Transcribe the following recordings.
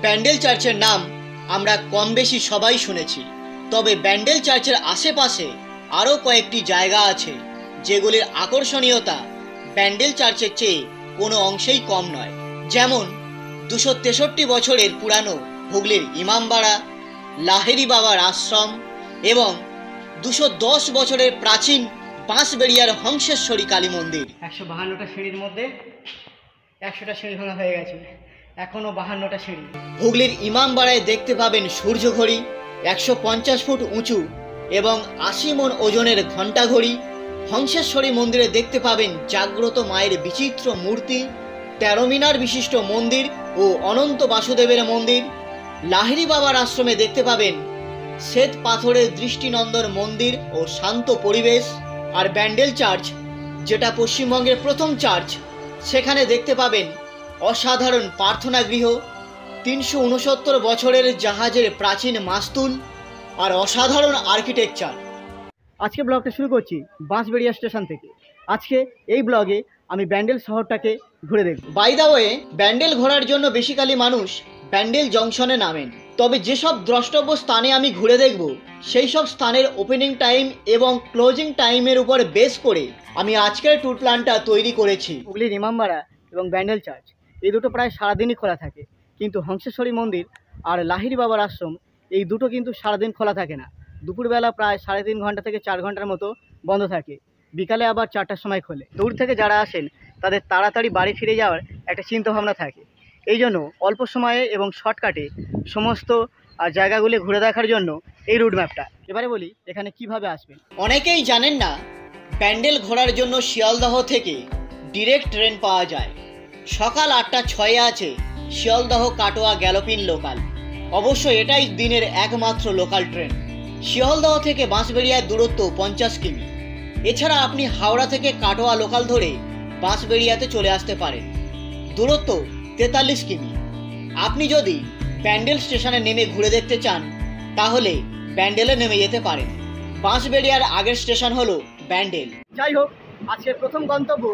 ব্যান্ডেল চার্চের নাম আমরা কম বেশি সবাই শুনেছি, তবে ব্যান্ডেল চার্চের আশেপাশে আরও কয়েকটি জায়গা আছে যেগুলির আকর্ষণীয়তা ব্যান্ডেল চার্চের চেয়ে কোনো অংশেই কম নয়। যেমন 263 বছরের পুরানো হুগলির ইমামবাড়া, লাহিড়ী বাবার আশ্রম এবং 210 বছরের প্রাচীন বাঁশবেড়িয়ার হংসেশ্বরী কালী মন্দির। 152টা সিঁড়ির মধ্যে 100টা সিঁড়ি ভাঙা হয়ে গেছে, এখনও 52টা সিঁড়ি। হুগলির ইমামবাড়ায় দেখতে পাবেন সূর্যঘড়ি 150 ফুট উঁচু এবং 80 মণ ওজনের ঘণ্টা ঘড়ি। হংসেশ্বরী মন্দিরে দেখতে পাবেন জাগ্রত মায়ের বিচিত্র মূর্তি, 13 মিনার বিশিষ্ট মন্দির ও অনন্ত বাসুদেবের মন্দির। লাহিড়ী বাবার আশ্রমে দেখতে পাবেন শ্বেত পাথরের দৃষ্টিনন্দন মন্দির ও শান্ত পরিবেশ। আর ব্যান্ডেল চার্চ, যেটা পশ্চিমবঙ্গের প্রথম চার্চ, সেখানে দেখতে পাবেন অসাধারণ প্রার্থনা গৃহ, 369 বছরের জাহাজের প্রাচীন মাস্তুল আর অসাধারণ আর্কিটেকচার। আজকে ব্লগটা শুরু করছি বাঁশবেড়িয়া স্টেশন থেকে। আজকে এই ব্লগে আমি ব্যান্ডেল শহরটাকে ঘুরে দেখব। বাই দ্য ওয়ে, ব্যান্ডেল ঘোরার জন্য বেসিক্যালি মানুষ ব্যান্ডেল জংশনে নামেন, তবে যেসব দ্রষ্টব্য স্থানে আমি ঘুরে দেখব সেই সব স্থানের ওপেনিং টাইম এবং ক্লোজিং টাইমের উপর বেস করে আমি আজকের ট্যুর প্ল্যানটা তৈরি করেছি। হুগলির ইমামবাড়া এবং ব্যান্ডেল চার্চ এই দুটো প্রায় সারাদিনই খোলা থাকে, কিন্তু হংসেশ্বরী মন্দির আর লাহিড়ী বাবার আশ্রম এই দুটো কিন্তু সারাদিন খোলা থাকে না। দুপুরবেলা প্রায় 3.5 ঘন্টা থেকে 4 ঘন্টার মতো বন্ধ থাকে, বিকালে আবার 4টার সময় খোলে। দূর থেকে যারা আসেন তাদের তাড়াতাড়ি বাড়ি ফিরে যাওয়ার একটা চিন্তাভাবনা থাকে, এই জন্য অল্প সময়ে এবং শর্টকাটে সমস্ত জায়গাগুলি ঘুরে দেখার জন্য এই রুট ম্যাপটা। এবারে বলি এখানে কিভাবে আসবেন। অনেকেই জানেন না, ব্যান্ডেল ঘোরার জন্য শিয়ালদহ থেকে ডিরেক্ট ট্রেন পাওয়া যায়। সকাল 8টা 6 আছে শিয়ালদহ কাটোয়া গ্যালোপিন লোকাল। অবশ্য এটাই দিনের একমাত্র লোকাল ট্রেন। শিয়ালদহ থেকে বাঁশবেড়িয়ার দূরত্ব 50 কিমি। এছাড়া আপনি হাওড়া থেকে কাটোয়া লোকাল ধরে বাঁশবেড়িয়াতে চলে আসতে পারেন, দূরত্ব 43 কিমি। আপনি যদি ব্যান্ডেল স্টেশনে নেমে ঘুরে দেখতে চান তাহলে ব্যান্ডেলে নেমে যেতে পারেন। বাঁশবেড়িয়ার আগের স্টেশন হলো ব্যান্ডেল। যাই হোক, আজকের প্রথম গন্তব্য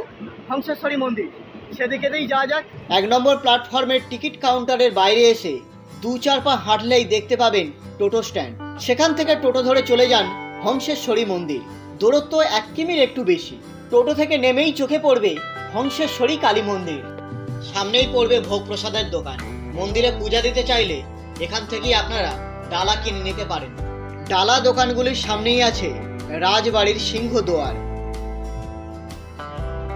হংসেশ্বরী মন্দির, সেদিকেই যাওয়া যাক। 1 নম্বর প্ল্যাটফর্মের টিকিট কাউন্টারের বাইরে এসে 2-4 পা হাঁটলেই দেখতে পাবেন টোটো স্ট্যান্ড। সেখান থেকে টোটো ধরে চলে যান হংসেশ্বরী মন্দির। দূরত্ব 1 কিমির একটু বেশি। টোটো থেকে নেমেই চোখে পড়বে হংসেশ্বরী কালী মন্দির। সামনেই পড়বে ভোগ প্রসাদের দোকান। মন্দিরে পূজা দিতে চাইলে এখান থেকেই আপনারা ডালা কিনে নিতে পারেন। ডালা দোকানগুলির সামনেই আছে রাজবাড়ির সিংহদুয়ার।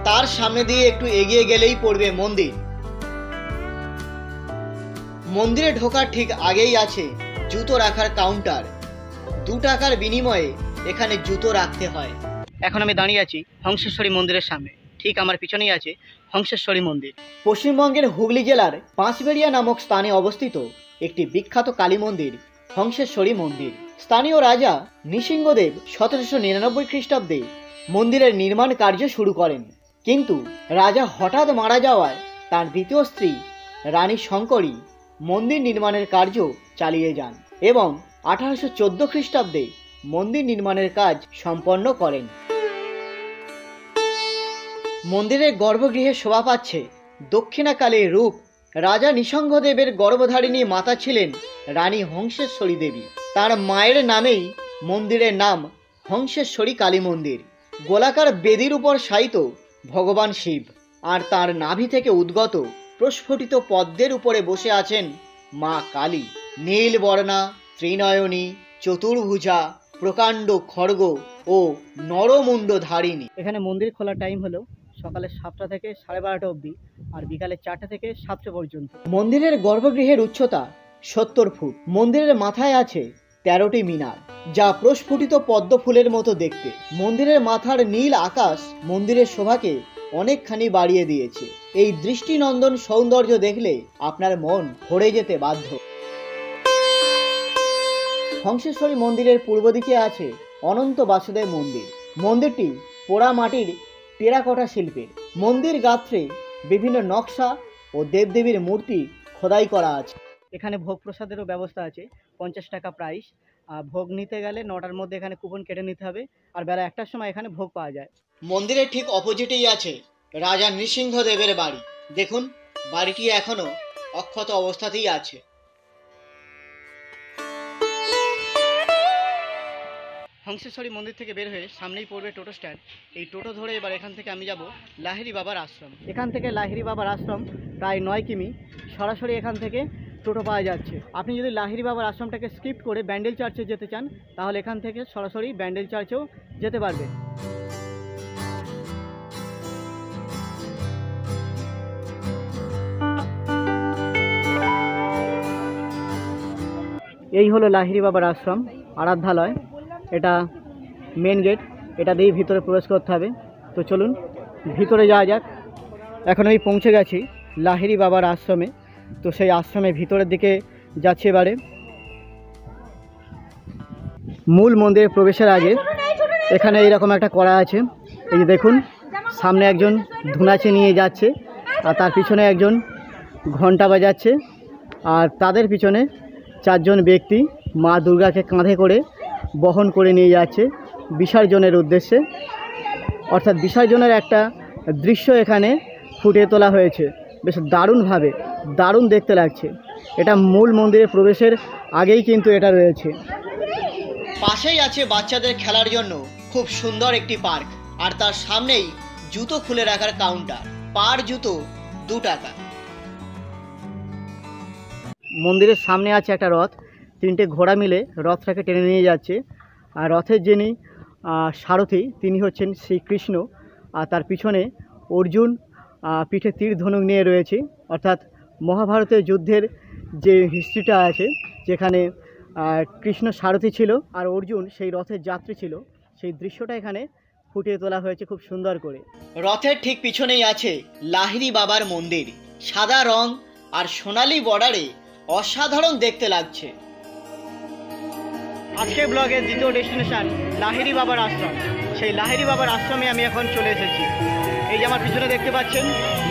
তার সামনে দিয়ে একটু এগিয়ে গেলেই পড়বে মন্দির। মন্দিরে ঢোকার ঠিক আগেই আছে জুতো রাখার কাউন্টার। 2 টাকার বিনিময়ে এখানে জুতো রাখতে হয়। এখন আমি দাঁড়িয়ে আছি হংসেশ্বরী মন্দিরের সামনে, ঠিক আমার পিছনেই আছে হংসেশ্বরী মন্দির। পশ্চিমবঙ্গের হুগলি জেলার বাঁশবেড়িয়া নামক স্থানে অবস্থিত একটি বিখ্যাত কালী মন্দির হংসেশ্বরী মন্দির। স্থানীয় রাজা নৃসিংহদেব 1799 খ্রিস্টাব্দে মন্দিরের নির্মাণ কার্য শুরু করেন, কিন্তু রাজা হঠাৎ মারা যাওয়ায় তার দ্বিতীয় স্ত্রী রানী শঙ্করী মন্দির নির্মাণের কার্য চালিয়ে যান এবং 1814 খ্রিস্টাব্দে মন্দির নির্মাণের কাজ সম্পন্ন করেন। মন্দিরের গর্ভগৃহে শোভা পাচ্ছে দক্ষিণাকালের রূপ। রাজা নৃসিংহদেবের গর্ভধারিণী মাতা ছিলেন রানী হংসেশ্বরী দেবী। তার মায়ের নামেই মন্দিরের নাম হংসেশ্বরী কালী মন্দির। গোলাকার বেদির উপর শায়িত ভগবান শিব, আর তার নাভি থেকে উদ্গত প্রস্ফুটিত পদ্মের উপরে বসে আছেন মা কালী। নীলবর্ণা, ত্রিনয়নী, চতুর্ভুজা, প্রকাণ্ড খড়গ ও নরমুণ্ড ধারিণী। এখানে মন্দির খোলার টাইম হলো সকালে 7টা থেকে 12:30 অবধি, আর বিকালে 4টা থেকে 7টা পর্যন্ত। মন্দিরের গর্ভগৃহের উচ্চতা 70 ফুট। মন্দিরের মাথায় আছে 13টি মিনার, যা প্রস্ফুটিত পদ্ম ফুলের মতো দেখতে। মন্দিরের মাথার নীল আকাশ মন্দিরের শোভাকে অনেকখানি বাড়িয়ে দিয়েছে। এই দৃষ্টিনন্দন সৌন্দর্য দেখলে আপনার মন ভরে যেতে বাধ্য। হংসেশ্বরী মন্দিরের পূর্ব দিকে আছে অনন্ত বাসুদেব মন্দির। মন্দিরটি পোড়া মাটির টেরাকোটা শিল্পের। মন্দির গাত্রে বিভিন্ন নকশা ও দেবদেবীর মূর্তি খোদাই করা আছে। এখানে ভোগ প্রসাদেরও ব্যবস্থা আছে, 50 টাকা প্রাইস। আর ভোগ নিতে গেলে 9টার মধ্যে এখানে কুপন কেটে নিতে হবে, আর বেলা 1টার সময় এখানে ভোগ পাওয়া যায়। মন্দিরের ঠিক অপোজিটেই আছে রাজা নৃসিংহদেবের বাড়ি। দেখুন, বাড়িটি এখনো অক্ষত অবস্থাতেই আছে। হংসেশ্বরী মন্দির থেকে বের হয়ে সামনেই পড়বে টোটো স্ট্যান্ড। এই টোটো ধরে এবার এখান থেকে আমি যাব লাহিড়ী বাবার আশ্রম। এখান থেকে লাহিড়ী বাবার আশ্রম প্রায় 9 কিমি। সরাসরি এখান থেকে টোটো পাওয়া যাচ্ছে। আপনি যদি লাহিড়ী বাবার আশ্রমটাকে স্কিপ করে ব্যান্ডেল চার্চে যেতে চান তাহলে এখান থেকে সরাসরি ব্যান্ডেল চার্চেও যেতে পারবেন। এই হলো লাহিড়ী বাবার আশ্রম, আরাধ্যালয়। এটা মেন গেট, এটা দিয়েই ভিতরে প্রবেশ করতে হবে। তো চলুন ভিতরে যাওয়া যাক। এখন আমি পৌঁছে গেছি লাহিড়ী বাবার আশ্রমে। তো সেই আশ্রমের ভিতরের দিকে যাচ্ছি এবারে। মূল মন্দিরে প্রবেশের আগে এখানে এইরকম একটা কড়া আছে, এই যে দেখুন। সামনে একজন ধুনাচি নিয়ে যাচ্ছে আর তার পিছনে একজন ঘন্টা বাজাচ্ছে, আর তাদের পিছনে 4 জন ব্যক্তি মা দুর্গাকে কাঁধে করে বহন করে নিয়ে যাচ্ছে বিসর্জনের উদ্দেশ্যে। অর্থাৎ বিসর্জনের একটা দৃশ্য এখানে ফুটিয়ে তোলা হয়েছে, বেশ দারুণভাবে, দারুণ দেখতে লাগছে। এটা মূল মন্দিরে প্রবেশের আগেই কিন্তু এটা রয়েছে। পাশেই আছে বাচ্চাদের খেলার জন্য খুব সুন্দর একটি পার্ক, আর তার সামনেই জুতো খুলে রাখার কাউন্টার। পার জুতো 2 টাকা। মন্দিরের সামনে আছে একটা রথ, 3টে ঘোড়া মিলে রথটাকে টেনে নিয়ে যাচ্ছে। আর রথের যিনি সারথি তিনি হচ্ছেন শ্রীকৃষ্ণ, আর তার পিছনে অর্জুন পিঠে তীর ধনুক নিয়ে রয়েছে। অর্থাৎ মহাভারতের যুদ্ধের যে হিস্ট্রিটা আছে, যেখানে কৃষ্ণ সারথি ছিল আর অর্জুন সেই রথের যাত্রী ছিল, সেই দৃশ্যটা এখানে ফুটিয়ে তোলা হয়েছে খুব সুন্দর করে। রথের ঠিক পিছনেই আছে লাহিড়ী বাবার মন্দির। সাদা রং আর সোনালী বর্ডারে অসাধারণ দেখতে লাগছে। আজকের ব্লগের দ্বিতীয় ডেস্টিনেশন লাহিড়ী বাবার আশ্রম। সেই লাহিড়ী বাবার আশ্রমে আমি এখন চলে এসেছি। এই যে আমার পিছনে দেখতে পাচ্ছেন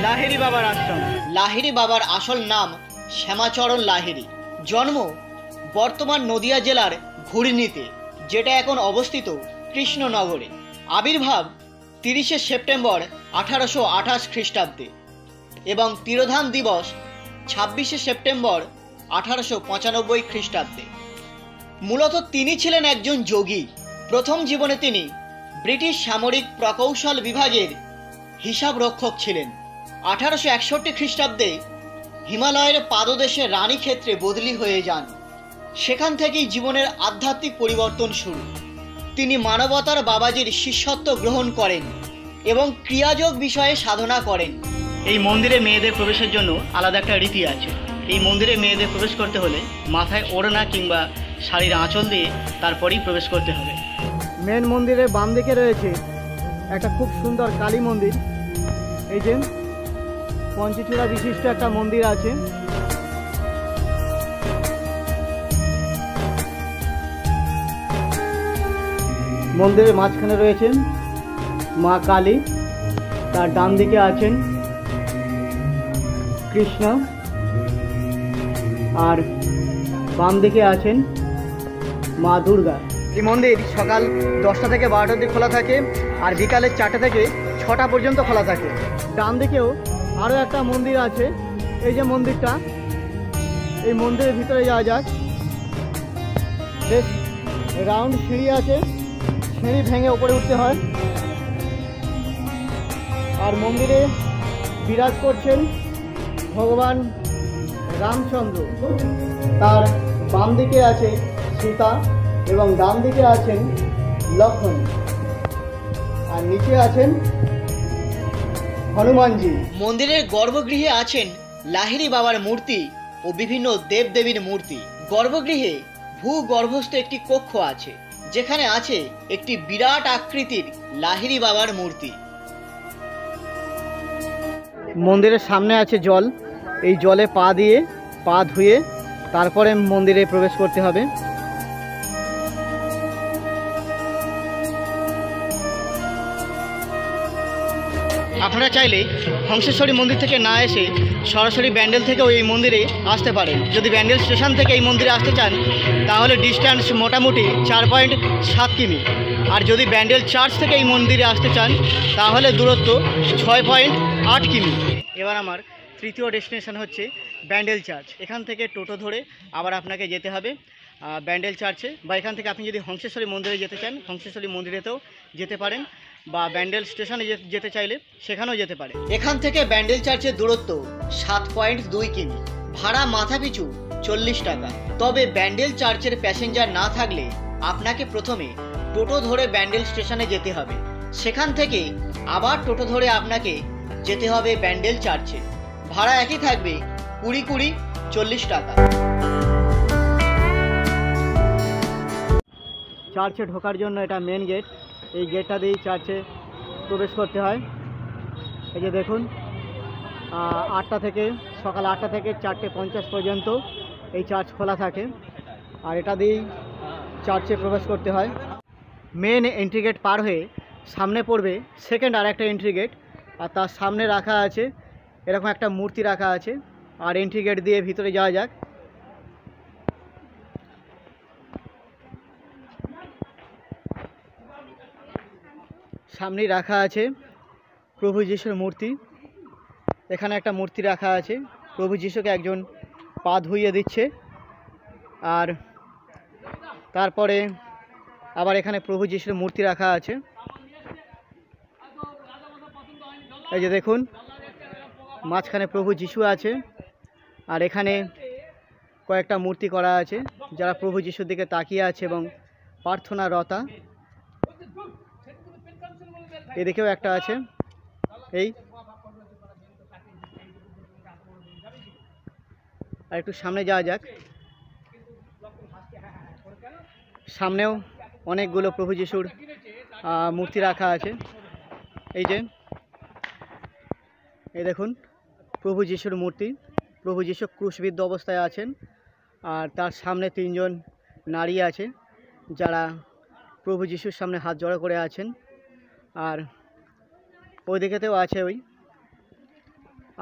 লাহিড়ী বাবার আশ্রম। লাহিড়ী বাবার আসল নাম শ্যামাচরণ লাহিড়ী। জন্ম বর্তমান নদিয়া জেলার ঘুরনিতে, যেটা এখন অবস্থিত কৃষ্ণনগরে। আবির্ভাব 30শে সেপ্টেম্বর 1828 খ্রিস্টাব্দে এবং তিরোধান দিবস 26শে সেপ্টেম্বর 1895 খ্রিস্টাব্দে। মূলত তিনি ছিলেন একজন যোগী। প্রথম জীবনে তিনি ব্রিটিশ সামরিক প্রকৌশল বিভাগের হিসাব রক্ষক ছিলেন। 1861 খ্রিস্টাব্দে হিমালয়ের পাদদেশে রানী ক্ষেত্রে বদলি হয়ে যান। সেখান থেকেই জীবনের আধ্যাত্মিক পরিবর্তন শুরু। তিনি মানবতার বাবাজির শিষ্যত্ব গ্রহণ করেন এবং ক্রিয়াযোগ বিষয়ে সাধনা করেন। এই মন্দিরে মেয়েদের প্রবেশের জন্য আলাদা একটা রীতি আছে। এই মন্দিরে মেয়েদের প্রবেশ করতে হলে মাথায় ওড়না কিংবা শাড়ির আঁচল দিয়ে তারপরেই প্রবেশ করতে হবে। মেন মন্দিরের বাম দিকে রয়েছে একটা খুব সুন্দর কালী মন্দির। এই যে পঞ্চচূড়া বিশিষ্ট একটা মন্দির আছে। মন্দিরের মাঝখানে রয়েছেন মা কালী, তার ডান দিকে আছেন কৃষ্ণ, আর বাম দিকে আছেন মা দুর্গা। এই মন্দির সকাল 10টা থেকে 12টার দিকে খোলা থাকে আর বিকালের 4টা থেকে 6টা পর্যন্ত খোলা থাকে। ডান দিকেও আরও একটা মন্দির আছে। এই যে মন্দিরটা, এই মন্দিরের ভিতরে যাওয়া যাক। বেশ রাউন্ড সিঁড়ি আছে, সিঁড়ি ভেঙে উপরে উঠতে হয়। আর মন্দিরে বিরাজ করছেন ভগবান রামচন্দ্র। তার বাম দিকে আছে সীতা এবং ডান দিকে আছেন লক্ষ্মণ, আর নিচে আছেন হনুমানজি। মন্দিরের গর্ভগৃহে আছেন লাহিড়ী বাবার মূর্তি ও বিভিন্ন দেবদেবীর মূর্তি। গর্ভগৃহে ভূগর্ভস্থ একটি কক্ষ আছে, যেখানে আছে একটি বিরাট আকৃতির লাহিড়ী বাবার মূর্তি। মন্দিরের সামনে আছে জল। এই জলে পা ধুয়ে তারপরে মন্দিরে প্রবেশ করতে হবে। আপনারা চাইলে হংসেশ্বরী মন্দির থেকে না এসে সরাসরি ব্যান্ডেল থেকেও এই মন্দিরে আসতে পারেন। যদি ব্যান্ডেল স্টেশন থেকে এই মন্দিরে আসতে চান তাহলে ডিস্ট্যান্স মোটামুটি 4.7 কিমি, আর যদি ব্যান্ডেল চার্চ থেকে এই মন্দিরে আসতে চান তাহলে দূরত্ব 6.8 কিমি। এবার আমার তৃতীয় ডেস্টিনেশন হচ্ছে ব্যান্ডেল চার্চ। এখান থেকে টোটো ধরে আবার আপনাকে যেতে হবে ব্যান্ডেল চার্চে, বা এখান থেকে আপনি যদি হংসেশ্বরী মন্দিরে যেতে চান হংসেশ্বরী মন্দিরেতেও যেতে পারেন, বা ব্যান্ডেল স্টেশনে যেতে চাইলে সেখানেও যেতে পারে। এখান থেকে ব্যান্ডেল চার্চের দূরত্ব 7.2 কিমি, ভাড়া মাথাপিছু 40 টাকা। তবে ব্যান্ডেল চার্চের প্যাসেঞ্জার না থাকলে আপনাকে প্রথমে টোটো ধরে ব্যান্ডেল স্টেশনে যেতে হবে, সেখান থেকে আবার টোটো ধরে আপনাকে যেতে হবে ব্যান্ডেল চার্চে। ভাড়া একই থাকবে 20 40 টাকা। চার্চে ঢোকার জন্য এটা মেন গেট, এই গেটটা দিয়েই চার্চে প্রবেশ করতে হয়। এই যে দেখুন, সকাল 8টা থেকে 4:50 পর্যন্ত এই চার্চ খোলা থাকে, আর এটা দিয়েই চার্চে প্রবেশ করতে হয়। মেন এন্ট্রি গেট পার হয়ে সামনে পড়বে সেকেন্ড আর একটা এন্ট্রি গেট, আর তার সামনে রাখা আছে এরকম একটা মূর্তি রাখা আছে। আর এন্ট্রি গেট দিয়ে ভিতরে যাওয়া যাক। সামনেই রাখা আছে প্রভু যিশুর মূর্তি। এখানে একটা মূর্তি রাখা আছে, প্রভু যিশুকে একজন পা ধুইয়ে দিচ্ছে। আর তারপরে আবার এখানে প্রভু যিশুর মূর্তি রাখা আছে। এই যে দেখুন, মাঝখানে প্রভু যিশু আছে, আর এখানে কয়েকটা মূর্তি করা আছে যারা প্রভু যিশুর দিকে তাকিয়ে আছে এবং প্রার্থনারতা। এদিকেও একটা আছে। এই আর একটু সামনে যাওয়া যাক। সামনেও অনেকগুলো প্রভু যিশুর মূর্তি রাখা আছে। এই দেখুন প্রভু যিশুর মূর্তি। প্রভু যিশু ক্রুশবিদ্ধ অবস্থায় আছেন, আর তার সামনে 3 জন নারী আছে যারা প্রভু যিশুর সামনে হাত জড়ো করে আছেন। আর ওই দিকেতেও আছে ওই।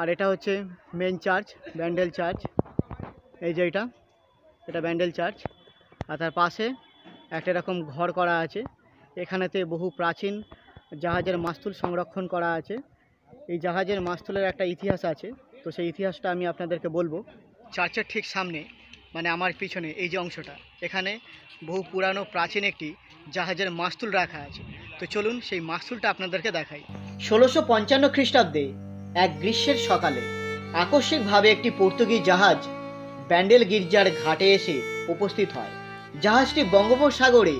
আর এটা হচ্ছে মেন চার্চ, ব্যান্ডেল চার্চ। এই যে এটা ব্যান্ডেল চার্চ। আর তার পাশে একটা এরকম ঘর করা আছে, এখানেতে বহু প্রাচীন জাহাজের মাস্তুল সংরক্ষণ করা আছে। এই জাহাজের মাস্তুলের একটা ইতিহাস আছে, তো সেই ইতিহাসটা আমি আপনাদেরকে বলবো। চার্চের ঠিক সামনে মানে আমার পিছনে এই যে অংশটা, এখানে বহু পুরানো প্রাচীন একটি জাহাজের মাস্তুল রাখা আছে। তো চলুন সেই মাস্তুলটা আপনাদেরকে দেখাই। 1655 খ্রিস্টাব্দে এক গ্রীষ্মের সকালে আকস্মিকভাবে একটি পর্তুগিজ জাহাজ ব্যান্ডেল গির্জার ঘাটে এসে উপস্থিত হয়। জাহাজটি বঙ্গোপসাগরে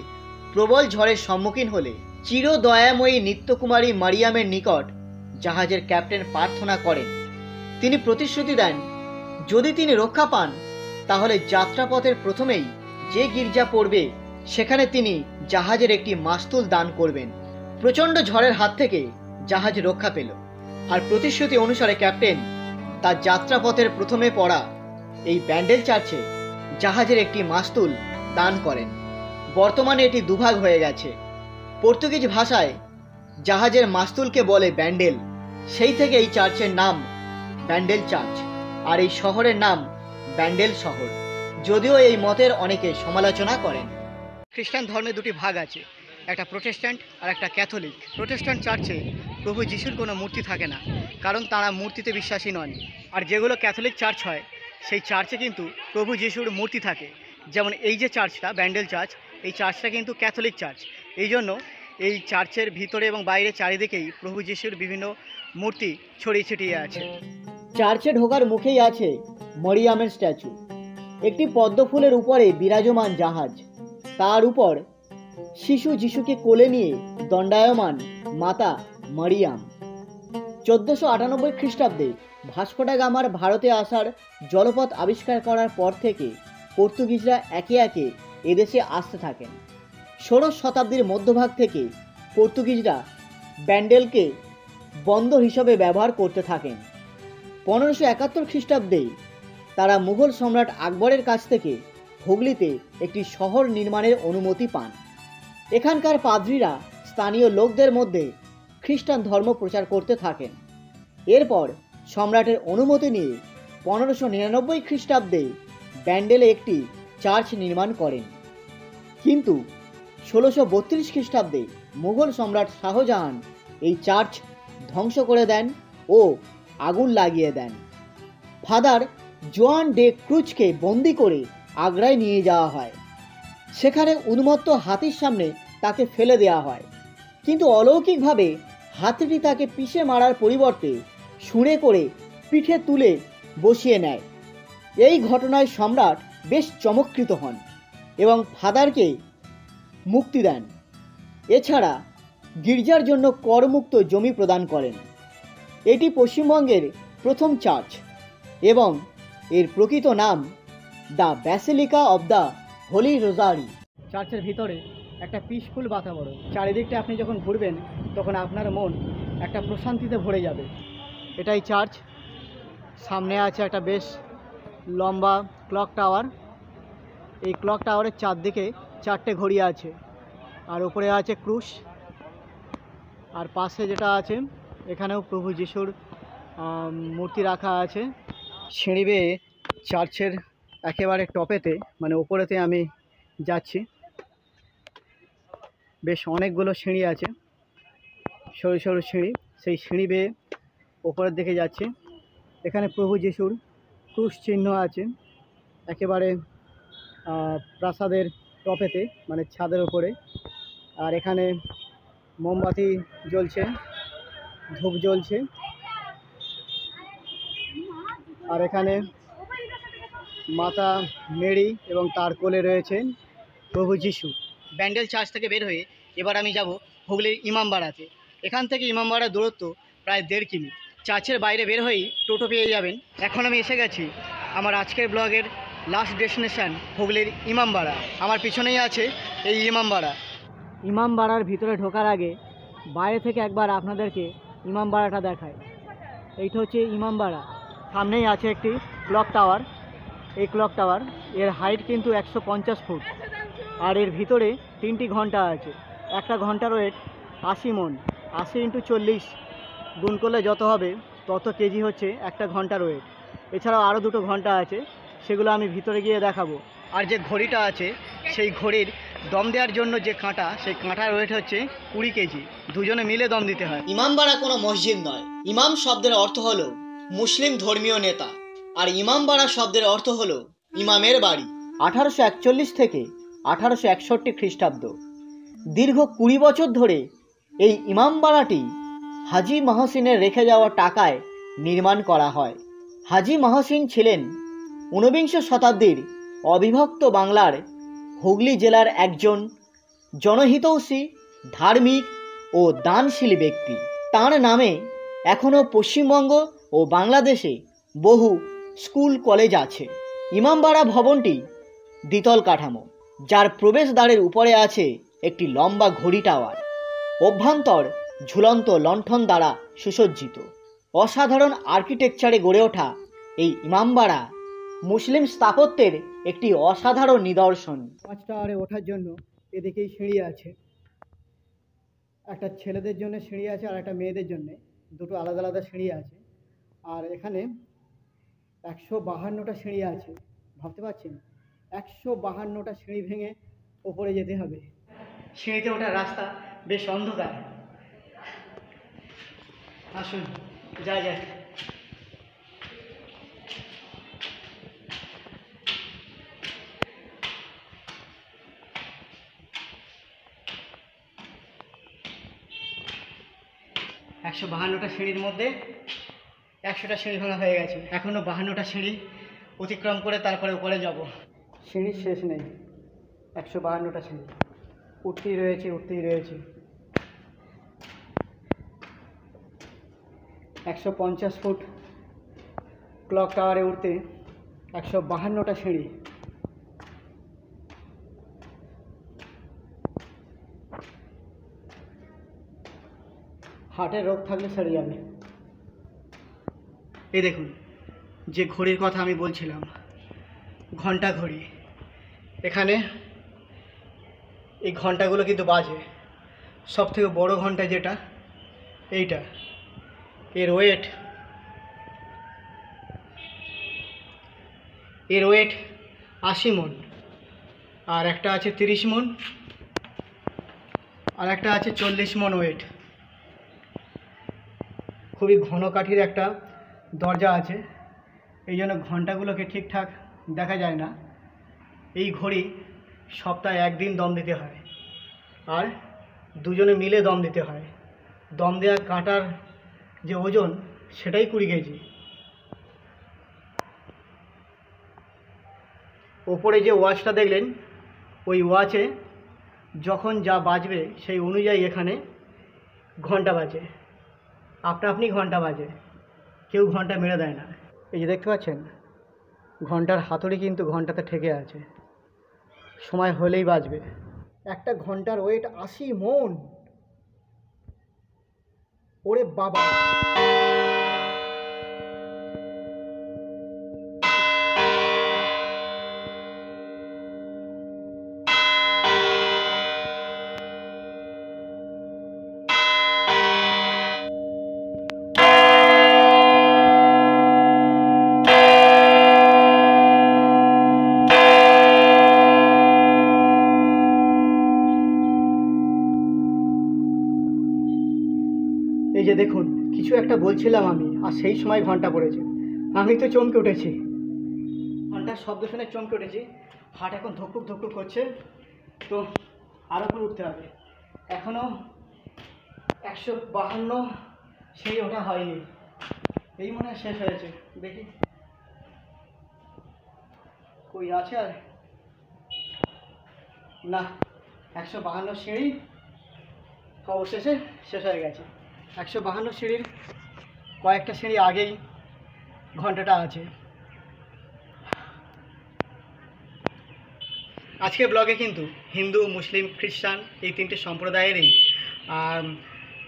প্রবল ঝড়ের সম্মুখীন হলে চিরদয়াময়ী নিত্যকুমারী মারিয়ামের নিকট জাহাজের ক্যাপ্টেন প্রার্থনা করেন। তিনি প্রতিশ্রুতি দেন, যদি তিনি রক্ষা পান তাহলে যাত্রাপথের প্রথমেই যে গির্জা পড়বে সেখানে তিনি জাহাজের একটি মাস্তুল দান করবেন। প্রচণ্ড ঝড়ের হাত থেকে জাহাজ রক্ষা পেল, আর প্রতিশ্রুতি অনুসারে ক্যাপ্টেন তার যাত্রাপথের প্রথমে পড়া এই ব্যান্ডেল চার্চে জাহাজের একটি মাস্তুল দান করেন। বর্তমানে এটি দুভাগ হয়ে গেছে। পর্তুগিজ ভাষায় জাহাজের মাস্তুলকে বলে ব্যান্ডেল, সেই থেকে এই চার্চের নাম ব্যান্ডেল চার্চ, আর এই শহরের নাম ব্যান্ডেল শহর, যদিও এই মতের অনেকে সমালোচনা করেন। খ্রিস্টান ধর্মে দুটি ভাগ আছে, একটা প্রোটেস্ট্যান্ট আর একটা ক্যাথলিক। প্রোটেস্ট্যান্ট চার্চে প্রভু যিশুর কোনো মূর্তি থাকে না, কারণ তারা মূর্তিতে বিশ্বাসী নন। আর যেগুলো ক্যাথলিক চার্চ হয় সেই চার্চে কিন্তু প্রভু যিশুর মূর্তি থাকে। যেমন এই যে চার্চটা ব্যান্ডেল চার্চ, এই চার্চটা কিন্তু ক্যাথলিক চার্চ। এই জন্য এই চার্চের ভিতরে এবং বাইরে চারিদিকেই প্রভু যিশুর বিভিন্ন মূর্তি ছড়িয়ে ছিটিয়ে আছে। চার্চে ঢোকার মুখেই আছে মরিয়ামের স্ট্যাচু, একটি পদ্ম ফুলের উপরে বিরাজমান জাহাজ, তার উপর শিশু যিশুকে কোলে নিয়ে দণ্ডায়মান মাতা মারিয়াম। 1498 খ্রিস্টাব্দে ভাস্কো ডা গামার ভারতে আসার জলপথ আবিষ্কার করার পর থেকে পর্তুগিজরা একে একে এদেশে আসতে থাকেন। 16 শতাব্দীর মধ্যভাগ থেকে পর্তুগিজরা ব্যান্ডেলকে বন্দর হিসাবে ব্যবহার করতে থাকেন। 1571 খ্রিস্টাব্দে তারা মুঘল সম্রাট আকবরের কাছ থেকে হুগলিতে একটি শহর নির্মাণের অনুমতি পান। এখানকার পাদ্রীরা স্থানীয় লোকদের মধ্যে খ্রিস্টান ধর্ম প্রচার করতে থাকেন। এরপর সম্রাটের অনুমতি নিয়ে 1599 খ্রিস্টাব্দে ব্যান্ডেলে একটি চার্চ নির্মাণ করেন, কিন্তু 1632 খ্রিস্টাব্দে মুঘল সম্রাট শাহজাহান এই চার্চ ধ্বংস করে দেন ও আগুন লাগিয়ে দেন। ফাদার জোয়ান ডে ক্রুজকে বন্দি করে আগ্রায় নিয়ে যাওয়া হয়। সেখানে উন্মত্ত হাতির সামনে তাকে ফেলে দেওয়া হয়, কিন্তু অলৌকিকভাবে হাতিটি তাকে পিষে মারার পরিবর্তে শুঁড়ে করে পিঠে তুলে বসিয়ে নেয়। এই ঘটনায় সম্রাট বেশ চমৎকৃত হন এবং ফাদারকে মুক্তি দেন। এছাড়া গির্জার জন্য করমুক্ত জমি প্রদান করেন। এটি পশ্চিমবঙ্গের প্রথম চার্চ এবং এর প্রকৃত নাম the basilica of the Holi রোজারি। চার্চের ভিতরে একটা পিসফুল বাতাবরণ, চারিদিকটা আপনি যখন ঘুরবেন তখন আপনার মন একটা প্রশান্তিতে ভরে যাবে। এটাই চার্চ। সামনে আছে একটা বেশ লম্বা ক্লক টাওয়ার। এই ক্লক টাওয়ারের চারদিকে 4টে ঘড়ি আছে, আর উপরে আছে ক্রুশ, আর পাশে যেটা আছে এখানেও প্রভু যিশুর মূর্তি রাখা আছে। সিঁড়ি বেয়ে চার্চের একেবারে টপেতে মানে ওপরেতে আমি যাচ্ছি। বেশ অনেকগুলো সিঁড়ি আছে, সরু সরু সিঁড়ি। সেই সিঁড়ি বেয়ে ওপরের দিকে যাচ্ছি। এখানে প্রভু যিশুর ক্রুশ চিহ্ন আছে একেবারে প্রাসাদের টপেতে মানে ছাদের ওপরে। আর এখানে মোমবাতি জ্বলছে, ধূপ জ্বলছে। আর এখানে মাতা মেরি এবং তার কোলে রয়েছেন প্রভু যিশু। ব্যান্ডেল চার্চ থেকে বের হয়ে এবার আমি যাব হুগলির ইমামবাড়াতে। এখান থেকে ইমামবাড়ার দূরত্ব প্রায় 1.5 কিমি। চার্চের বাইরে বের হয়েই টোটো পেয়ে যাবেন। এখন আমি এসে গেছি আমার আজকের ব্লগের লাস্ট ডেস্টিনেশন হুগলির ইমামবাড়া। আমার পিছনেই আছে এই ইমামবাড়া। ইমামবাড়ার ভিতরে ঢোকার আগে বাইরে থেকে একবার আপনাদেরকে ইমামবাড়াটা দেখায়। এইটা হচ্ছে ইমামবাড়া। সামনেই আছে একটি ক্লক টাওয়ার। এই ক্লক টাওয়ার এর হাইট কিন্তু 150 ফুট, আর এর ভিতরে 3টি ঘন্টা আছে। একটা ঘন্টার ওয়েট 80 মণ। 80 × 40 গুণ করলে যত হবে তত কেজি হচ্ছে একটা ঘন্টার ওয়েট। এছাড়াও আরও 2টো ঘন্টা আছে, সেগুলো আমি ভিতরে গিয়ে দেখাবো। আর যে ঘড়িটা আছে সেই ঘড়ির দম দেওয়ার জন্য যে কাঁটা, সেই কাঁটার ওয়েট হচ্ছে 20 কেজি। দুজনে মিলে দম দিতে হয়। ইমামবাড়া কোনো মসজিদ নয়। ইমাম শব্দের অর্থ হলো মুসলিম ধর্মীয় নেতা, আর ইমামবাড়া শব্দের অর্থ হলো ইমামের বাড়ি। 1841 থেকে 1861 খ্রিস্টাব্দ দীর্ঘ 20 বছর ধরে এই ইমামবাড়াটি হাজি মহসিনের রেখে যাওয়া টাকায় নির্মাণ করা হয়। হাজি মহসিন ছিলেন 19 শতাব্দীর অবিভক্ত বাংলার হুগলি জেলার একজন জনহিতৈষী, ধার্মিক ও দানশীল ব্যক্তি। তাঁর নামে এখনও পশ্চিমবঙ্গ ও বাংলাদেশে বহু স্কুল কলেজ আছে। ইমামবাড়া ভবনটি দ্বিতল কাঠামো, যার প্রবেশদ্বারের উপরে আছে একটি লম্বা ঘড়ি টাওয়ার। অভ্যন্তর ঝুলন্ত লণ্ঠন দ্বারা সুসজ্জিত। অসাধারণ আর্কিটেকচারে গড়ে ওঠা এই ইমামবাড়া মুসলিম স্থাপত্যের একটি অসাধারণ নিদর্শন। 5 টাওয়ারে ওঠার জন্য এদিকেই সিঁড়ি আছে। একটা ছেলেদের জন্য সিঁড়ি আছে আর একটা মেয়েদের জন্য, দুটো আলাদা আলাদা সিঁড়ি আছে। আর এখানে 152টা সিঁড়ি আছে। ভাবতে পারছেন, 152টা সিঁড়ি ভেঙে ওপরে যেতে হবে। সিঁড়িতে ওঠার রাস্তা বেশ অন্ধকার। আসুন যাই যাক। একশো 52টা সিঁড়ির মধ্যে 100টা সিঁড়ি ভাঙা হয়ে গেছে। এখনও 52টা সিঁড়ি অতিক্রম করে তারপরে উপরে যাব। সিঁড়ির শেষ নেই, 152টা সিঁড়ি উঠতেই রয়েছে, উঠতেই রয়েছে। 150 ফুট ক্লক টাওয়ারে উঠতে 152টা সিঁড়ি। হার্টের রোগ থাকলে সেরে যাবে। এই দেখুন, যে ঘড়ির কথা আমি বলছিলাম, ঘন্টা ঘড়ি। এখানে এই ঘন্টাগুলো কিন্তু বাজে। সব থেকে বড় ঘন্টা যেটা, এইটা, এর ওয়েট 80 মণ। আর একটা আছে 30 মণ, আর একটা আছে 40 মণ ওয়েট। খুবই ঘন কাঠির একটা দরজা আছে, এই জন্য ঘন্টাগুলোকে ঠিকঠাক দেখা যায় না। এই ঘড়ি সপ্তাহে একদিন দম দিতে হয়, আর দুজনে মিলে দম দিতে হয়। দম দেওয়া কাঁটার যে ওজন সেটাই 20 কেজি। ওপরে যে ওয়াচটা দেখলেন, ওই ওয়াচে যখন যা বাজবে সেই অনুযায়ী এখানে ঘন্টা বাজে, আপনা আপনি ঘন্টা বাজে, কেউ ঘন্টা মেরে দেয় না। এই যে দেখতে পাচ্ছেন, ঘন্টার হাতুড়ি কিন্তু ঘন্টাতে ঠেকে আছে, সময় হলেই বাজবে। একটা ঘন্টার ওয়েট 80 মণ। ওরে বাবা! এই যে দেখুন, কিছু একটা বলছিলাম আমি, আর সেই সময় ঘন্টা পড়েছে। আমি তো চমকে উঠেছি, ঘন্টার শব্দ শুনে চমকে উঠেছি। হার্ট এখন ধুকপুক ধুকপুক করছে। তো আরও করে উঠতে হবে। এখনও 152 সেই ওঠা হয়নি, এই মনে হয় শেষ হয়েছে। দেখি কই আছে আর না, 152 সিঁড়ি অবশেষে শেষ হয়ে গেছে। 152 সিঁড়ির কয়েকটা সিঁড়ি আগেই ঘন্টাটা আছে। আজকের ব্লগে কিন্তু হিন্দু, মুসলিম, খ্রিস্টান এই 3টে সম্প্রদায়েরই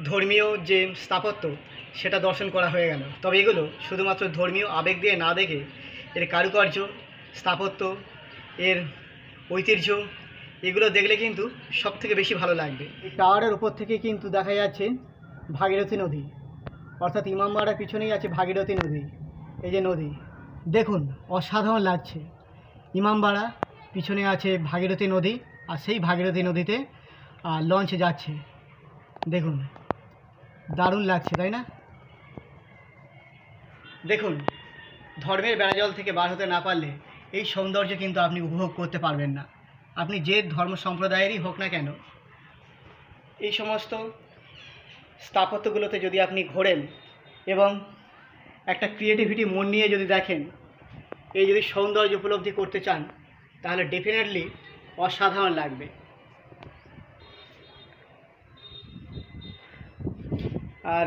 ধর্মীয় যে স্থাপত্য সেটা দর্শন করা হয়ে গেল। তবে এগুলো শুধুমাত্র ধর্মীয় আবেগ দিয়ে না দেখে এর কারুকার্য, স্থাপত্য, এর ঐতিহ্য, এগুলো দেখলে কিন্তু সবথেকে বেশি ভালো লাগবে। এই টাওয়ারের উপর থেকে কিন্তু দেখা যাচ্ছে ভাগীরথী নদী, অর্থাৎ ইমামবাড়ার পিছনেই আছে ভাগীরথী নদী। এই যে নদী দেখুন, অসাধারণ লাগছে। ইমামবাড়া, পিছনে আছে ভাগীরথী নদী, আর সেই ভাগীরথী নদীতে লঞ্চ যাচ্ছে। দেখুন, দারুণ লাগছে, তাই না? দেখুন, ধর্মের বেড়াজল থেকে বার হতে না পারলে এই সৌন্দর্য কিন্তু আপনি উপভোগ করতে পারবেন না। আপনি যে ধর্ম সম্প্রদায়েরই হোক না কেন, এই সমস্ত স্থাপত্যগুলোতে যদি আপনি ঘোরেন এবং একটা ক্রিয়েটিভিটি মন নিয়ে যদি দেখেন, এই যদি সৌন্দর্য উপলব্ধি করতে চান, তাহলে ডেফিনেটলি অসাধারণ লাগবে। আর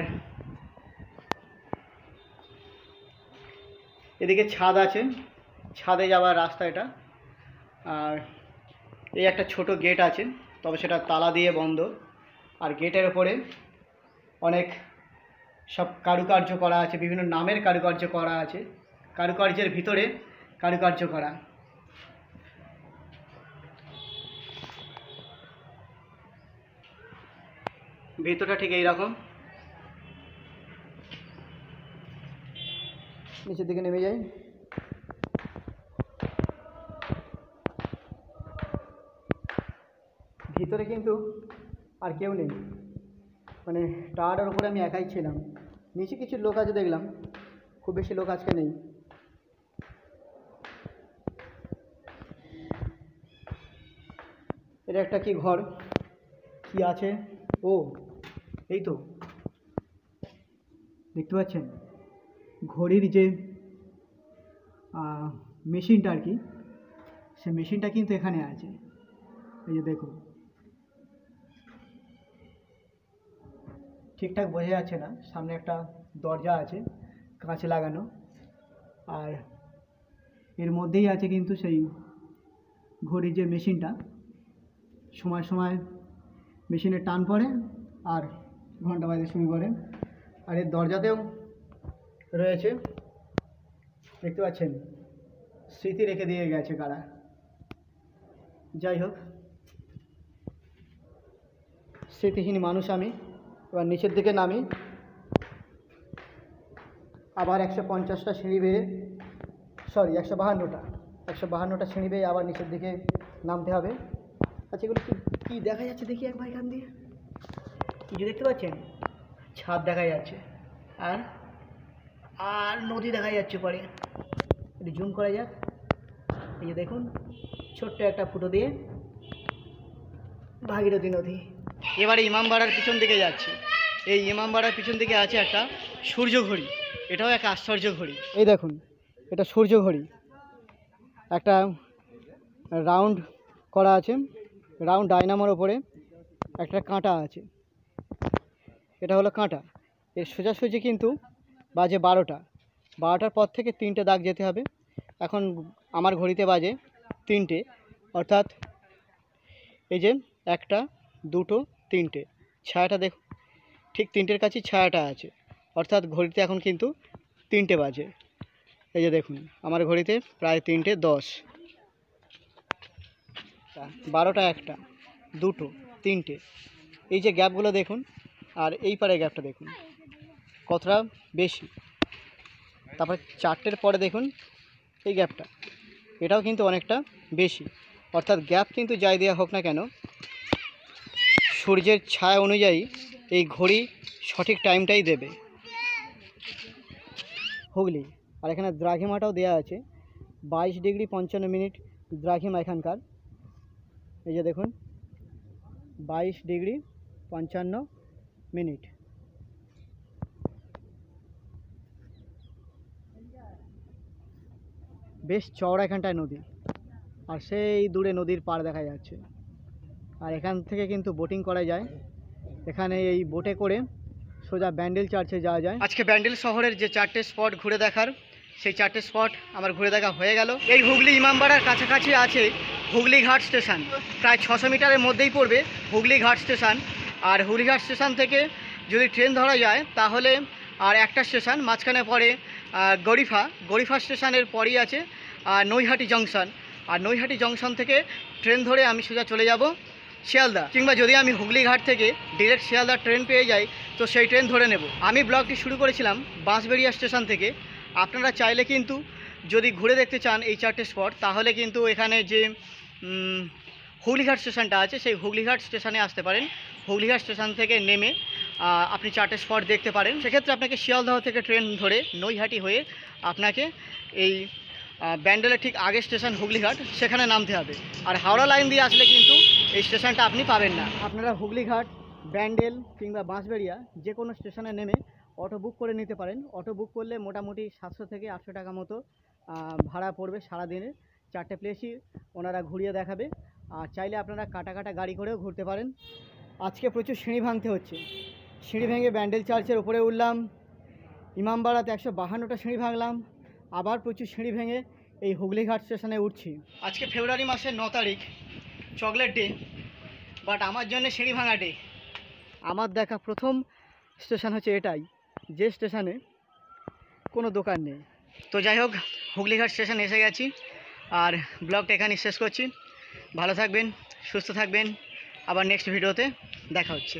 এদিকে ছাদ আছে, ছাদে যাওয়ার রাস্তা এটা। আর এই একটা ছোট গেট আছে, তবে সেটা তালা দিয়ে বন্ধ। আর গেটের ওপরে অনেক সব কারুকার্য করা আছে, বিভিন্ন নামের কারুকার্য করা আছে, কারুকার্যের ভিতরে কারুকার্য করা। ভিতরটা ঠিক এইরকম, নিচের দিকে নেমে যায়। ভিতরে কিন্তু আর কেউ নেই, মানে টাওয়ারের উপরে আমি একাই ছিলাম। নিচে কিছু লোক আছে দেখলাম, খুব বেশি লোক আজকে নেই। এটা একটা কি ঘর, কি আছে? ও, এই তো দেখতে পাচ্ছেন ঘড়ির যে মেশিনটা আর কি, সে মেশিনটা কিন্তু এখানে আছে। এই যে দেখুন, ঠিকঠাক বোঝা যাচ্ছে না, সামনে একটা দরজা আছে কাঁচ লাগানো, আর এর মধ্যেই আছে কিন্তু সেই ঘড়ির যে মেশিনটা। সময় সময় মেশিনে টান পড়ে আর ঘন্টা বাজতে শুরু করে। আর এর দরজাতেও রয়েছে, দেখতে পাচ্ছেন, স্মৃতি রেখে দিয়ে গেছে কারা। যাই হোক, স্মৃতিহীন মানুষ আমি। এবার নিচের দিকে নামি, আবার 150টা সিঁড়ি বেয়ে, সরি 152টা সিঁড়ি বেয়ে আবার নিচের দিকে নামতে হবে। আচ্ছা, এগুলো কি দেখা যাচ্ছে দেখি একবার এখান দিয়ে। কিছু দেখতে পাচ্ছেন? ছাদ দেখা যাচ্ছে, আর নদী দেখা যাচ্ছে পরে। একটু জুম করা যাক। এই যে দেখুন, ছোট্ট একটা ফুটো দিয়ে ভাগীরথী নদী। এবারে ইমামবাড়ার পিছন দিকে যাচ্ছি। এই ইমামবাড়ার পিছন দিকে আছে একটা সূর্য ঘড়ি, এটাও একটা আশ্চর্য ঘড়ি। এই দেখুন, এটা সূর্য ঘড়ি, একটা রাউন্ড করা আছে, রাউন্ড ডায়নামোর ওপরে একটা কাঁটা আছে, এটা হলো কাঁটা। এর সোজাসুজি কিন্তু বাজে 12টার পর থেকে 3টে দাগ যেতে হবে। এখন আমার ঘড়িতে বাজে 3টে, অর্থাৎ এই যে 1টা 2টো 3টে, ছায়াটা দেখুন ঠিক 3টের কাছেই ছায়াটা আছে, অর্থাৎ ঘড়িতে এখন কিন্তু 3টে বাজে। এই যে দেখুন আমার ঘড়িতে প্রায় 3:10, 12টা 1টা 2টো 3টে, এই যে গ্যাপগুলো দেখুন, আর এই পারে গ্যাপটা দেখুন কতটা বেশি। তারপর 4টের পরে দেখুন এই গ্যাপটা, এটাও কিন্তু অনেকটা বেশি, অর্থাৎ গ্যাপ কিন্তু যাই দেওয়া হোক না কেন, সূর্যের ছায়া অনুযায়ী এই ঘড়ি সঠিক টাইমটাই দেবে। হুগলি, আর এখানে দ্রাঘিমাটাও দেওয়া আছে, 22°55' দ্রাঘিমা এখানকার। এই যে দেখুন 22°55'। বেশ চওড়া এখানটায় নদী, আর সেই দূরে নদীর পাড় দেখা যাচ্ছে। আর এখান থেকে কিন্তু বোটিং করা যায়, এখানে এই বোটে করে সোজা ব্যান্ডেল চার্চে যাওয়া যায়। আজকে ব্যান্ডেল শহরের যে 4টে স্পট ঘুরে দেখার, সেই 4টে স্পট আমার ঘুরে দেখা হয়ে গেল। এই হুগলি ইমামবাড়ার কাছাকাছি আছে হুগলি ঘাট স্টেশন, প্রায় 600 মিটারের মধ্যেই পড়বে হুগলি ঘাট স্টেশন। আর হুগলি ঘাট স্টেশন থেকে যদি ট্রেন ধরা যায় তাহলে আর একটা স্টেশন মাঝখানে পড়ে গরিফা স্টেশনের পরই আছে নৈহাটি জংশন। আর নৈহাটি জংশন থেকে ট্রেন ধরে আমি সোজা চলে যাব শিয়ালদা, কিংবা যদি আমি হুগলি ঘাট থেকে ডিরেক্ট শিয়ালদা ট্রেন পেয়ে যাই তো সেই ট্রেন ধরে নেব। আমি ব্লগটি শুরু করেছিলাম বাঁশবেড়িয়া স্টেশন থেকে। আপনারা চাইলে কিন্তু যদি ঘুরে দেখতে চান এই 4টে স্পট, তাহলে কিন্তু এখানে যে হুগলিঘাট স্টেশনটা আছে সেই হুগলিঘাট স্টেশনে আসতে পারেন। হুগলিঘাট স্টেশন থেকে নেমে আপনি 4টে স্পট দেখতে পারেন। সেক্ষেত্রে আপনাকে শিয়ালদহ থেকে ট্রেন ধরে নৈহাটি হয়ে আপনাকে এই ব্যান্ডেলের ঠিক আগের স্টেশন হুগলিঘাট, সেখানে নামতে হবে। আর হাওড়া লাইন দিয়ে আসলে কিন্তু এই স্টেশনটা আপনি পাবেন না। আপনারা হুগলিঘাট, ব্যান্ডেল কিংবা বাঁশবেড়িয়া যে কোনো স্টেশনে নেমে অটো বুক করে নিতে পারেন। অটো বুক করলে মোটামুটি 700 থেকে 800 টাকা মতো ভাড়া পড়বে সারাদিনে। 4টে প্লেসই ওনারা ঘুরিয়ে দেখাবে। আর চাইলে আপনারা কাটা গাড়ি করেও ঘুরতে পারেন। আজকে প্রচুর সিঁড়ি ভাঙতে হচ্ছে, সিঁড়ি ভেঙে ব্যান্ডেল চার্চের উপরে উঠলাম, ইমামবাড়াতে 152টা সিঁড়ি ভাঙলাম, আবার প্রচুর সিঁড়ি ভেঙে এই হুগলিঘাট স্টেশনে উঠছি। আজকে ফেব্রুয়ারি মাসের 9 তারিখ, চকলেট ডে, বাট আমার জন্য সিঁড়ি ভাঙা ডে। আমার দেখা প্রথম স্টেশন হচ্ছে এটাই, যে স্টেশনে কোনো দোকান নেই। তো যাই হোক, হুগলিঘাট স্টেশন এসে গেছি, আর ব্লগটা এখানেই শেষ করছি। ভালো থাকবেন, সুস্থ থাকবেন, আবার নেক্সট ভিডিওতে দেখা হচ্ছে।